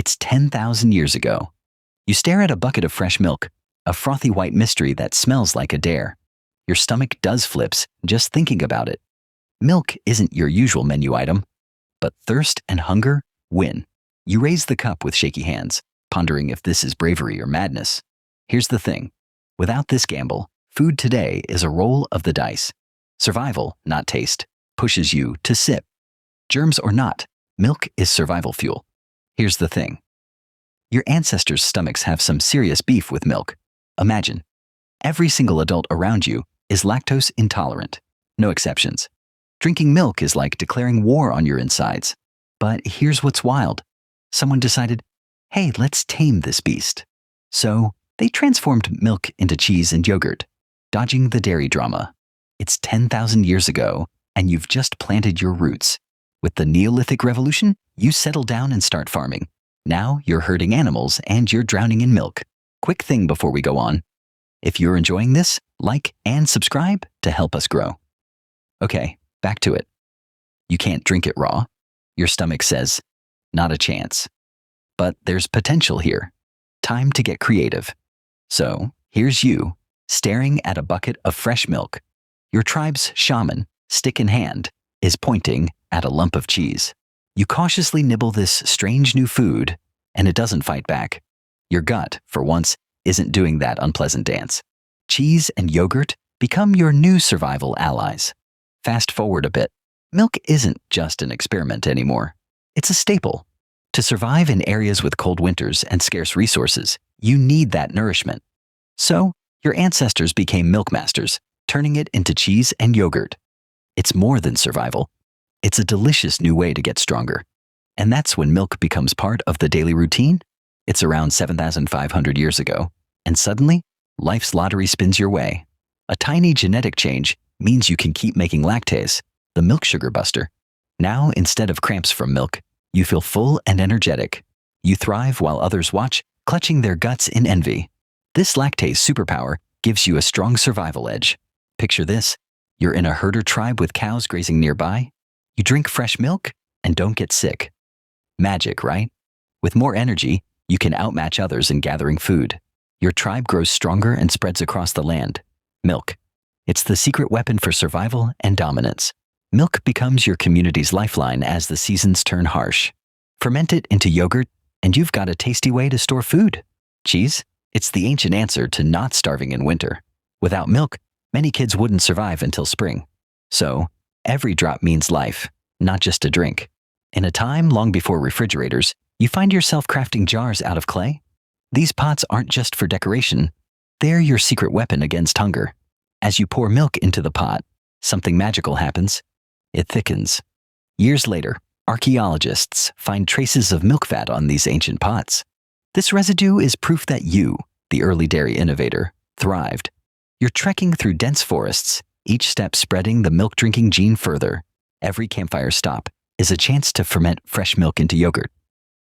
It's 10,000 years ago. You stare at a bucket of fresh milk, a frothy white mystery that smells like a dare. Your stomach does flips just thinking about it. Milk isn't your usual menu item, but thirst and hunger win. You raise the cup with shaky hands, pondering if this is bravery or madness. Here's the thing. Without this gamble, food today is a roll of the dice. Survival, not taste, pushes you to sip. Germs or not, milk is survival fuel. Here's the thing. Your ancestors' stomachs have some serious beef with milk. Imagine, every single adult around you is lactose intolerant. No exceptions. Drinking milk is like declaring war on your insides. But here's what's wild. Someone decided, hey, let's tame this beast. So they transformed milk into cheese and yogurt, dodging the dairy drama. It's 10,000 years ago, and you've just planted your roots. With the Neolithic Revolution, you settle down and start farming. Now you're herding animals and you're drowning in milk. Quick thing before we go on. If you're enjoying this, like and subscribe to help us grow. Okay, back to it. You can't drink it raw. Your stomach says, not a chance. But there's potential here. Time to get creative. So here's you, staring at a bucket of fresh milk. Your tribe's shaman, stick in hand, is pointing at a lump of cheese. You cautiously nibble this strange new food, and it doesn't fight back. Your gut, for once, isn't doing that unpleasant dance. Cheese and yogurt become your new survival allies. Fast forward a bit. Milk isn't just an experiment anymore. It's a staple. To survive in areas with cold winters and scarce resources, you need that nourishment. So, your ancestors became milk masters, turning it into cheese and yogurt. It's more than survival. It's a delicious new way to get stronger. And that's when milk becomes part of the daily routine. It's around 7,500 years ago, and suddenly, life's lottery spins your way. A tiny genetic change means you can keep making lactase, the milk sugar buster. Now, instead of cramps from milk, you feel full and energetic. You thrive while others watch, clutching their guts in envy. This lactase superpower gives you a strong survival edge. Picture this. You're in a herder tribe with cows grazing nearby. You drink fresh milk and don't get sick. Magic, right? With more energy, you can outmatch others in gathering food. Your tribe grows stronger and spreads across the land. Milk. It's the secret weapon for survival and dominance. Milk becomes your community's lifeline as the seasons turn harsh. Ferment it into yogurt, and you've got a tasty way to store food. Cheese? It's the ancient answer to not starving in winter. Without milk, many kids wouldn't survive until spring. So, every drop means life, not just a drink. In a time long before refrigerators, you find yourself crafting jars out of clay. These pots aren't just for decoration. They're your secret weapon against hunger. As you pour milk into the pot, something magical happens. It thickens. Years later, archaeologists find traces of milk fat on these ancient pots. This residue is proof that you, the early dairy innovator, thrived. You're trekking through dense forests, each step spreading the milk-drinking gene further. Every campfire stop is a chance to ferment fresh milk into yogurt.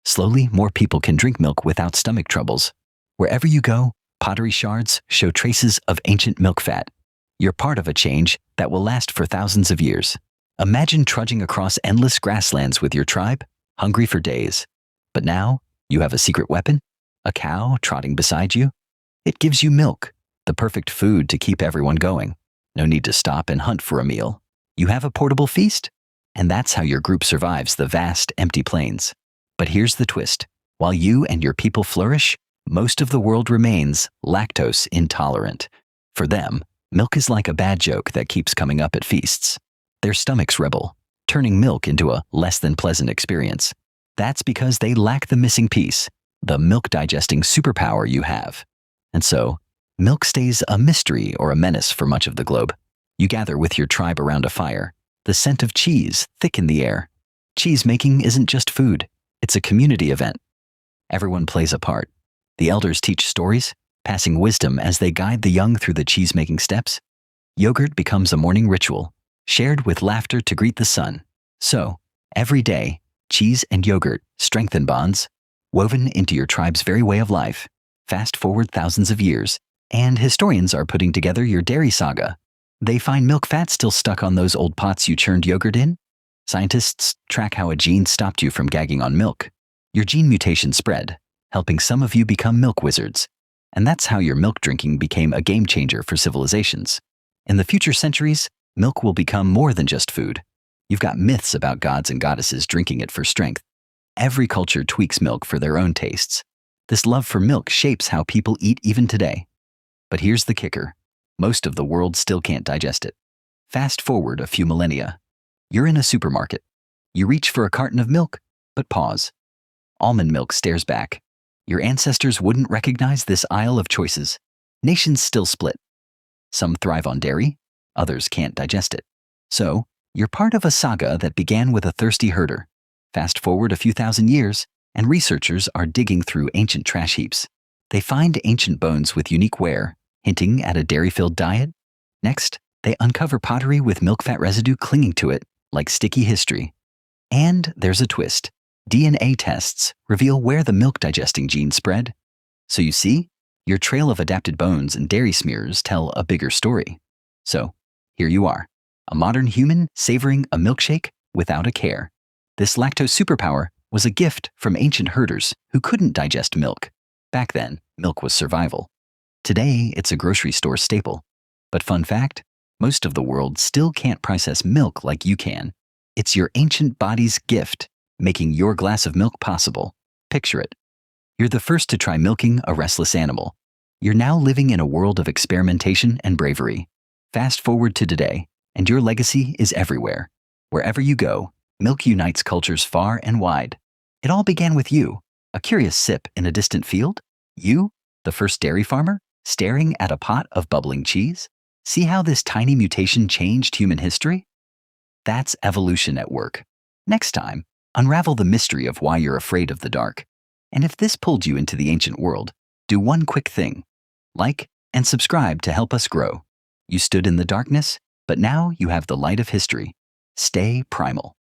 Slowly, more people can drink milk without stomach troubles. Wherever you go, pottery shards show traces of ancient milk fat. You're part of a change that will last for thousands of years. Imagine trudging across endless grasslands with your tribe, hungry for days. But now, you have a secret weapon, a cow trotting beside you. It gives you milk, the perfect food to keep everyone going. No need to stop and hunt for a meal. You have a portable feast, and that's how your group survives the vast, empty plains. But here's the twist. While you and your people flourish, most of the world remains lactose intolerant. For them, milk is like a bad joke that keeps coming up at feasts. Their stomachs rebel, turning milk into a less than pleasant experience. That's because they lack the missing piece, the milk-digesting superpower you have. And so, milk stays a mystery or a menace for much of the globe. You gather with your tribe around a fire. The scent of cheese thick in the air. Cheese making isn't just food, it's a community event. Everyone plays a part. The elders teach stories, passing wisdom as they guide the young through the cheese-making steps. Yogurt becomes a morning ritual, shared with laughter to greet the sun. So, every day, cheese and yogurt strengthen bonds, woven into your tribe's very way of life. Fast forward thousands of years, and historians are putting together your dairy saga. They find milk fat still stuck on those old pots you churned yogurt in. Scientists track how a gene stopped you from gagging on milk. Your gene mutation spread, helping some of you become milk wizards. And that's how your milk drinking became a game changer for civilizations. In the future centuries, milk will become more than just food. You've got myths about gods and goddesses drinking it for strength. Every culture tweaks milk for their own tastes. This love for milk shapes how people eat even today. But here's the kicker. Most of the world still can't digest it. Fast forward a few millennia. You're in a supermarket. You reach for a carton of milk, but pause. Almond milk stares back. Your ancestors wouldn't recognize this aisle of choices. Nations still split. Some thrive on dairy, others can't digest it. So, you're part of a saga that began with a thirsty herder. Fast forward a few thousand years, and researchers are digging through ancient trash heaps. They find ancient bones with unique wear, hinting at a dairy-filled diet. Next, they uncover pottery with milk fat residue clinging to it, like sticky history. And there's a twist. DNA tests reveal where the milk digesting gene spread. So you see, your trail of adapted bones and dairy smears tell a bigger story. So, here you are, a modern human savoring a milkshake without a care. This lactose superpower was a gift from ancient herders who couldn't digest milk. Back then, milk was survival. Today, it's a grocery store staple. But fun fact, most of the world still can't process milk like you can. It's your ancient body's gift, making your glass of milk possible. Picture it. You're the first to try milking a restless animal. You're now living in a world of experimentation and bravery. Fast forward to today, and your legacy is everywhere. Wherever you go, milk unites cultures far and wide. It all began with you, a curious sip in a distant field. You, the first dairy farmer, staring at a pot of bubbling cheese. See how this tiny mutation changed human history? That's evolution at work. Next time, unravel the mystery of why you're afraid of the dark. And if this pulled you into the ancient world, do one quick thing. Like and subscribe to help us grow. You stood in the darkness, but now you have the light of history. Stay primal.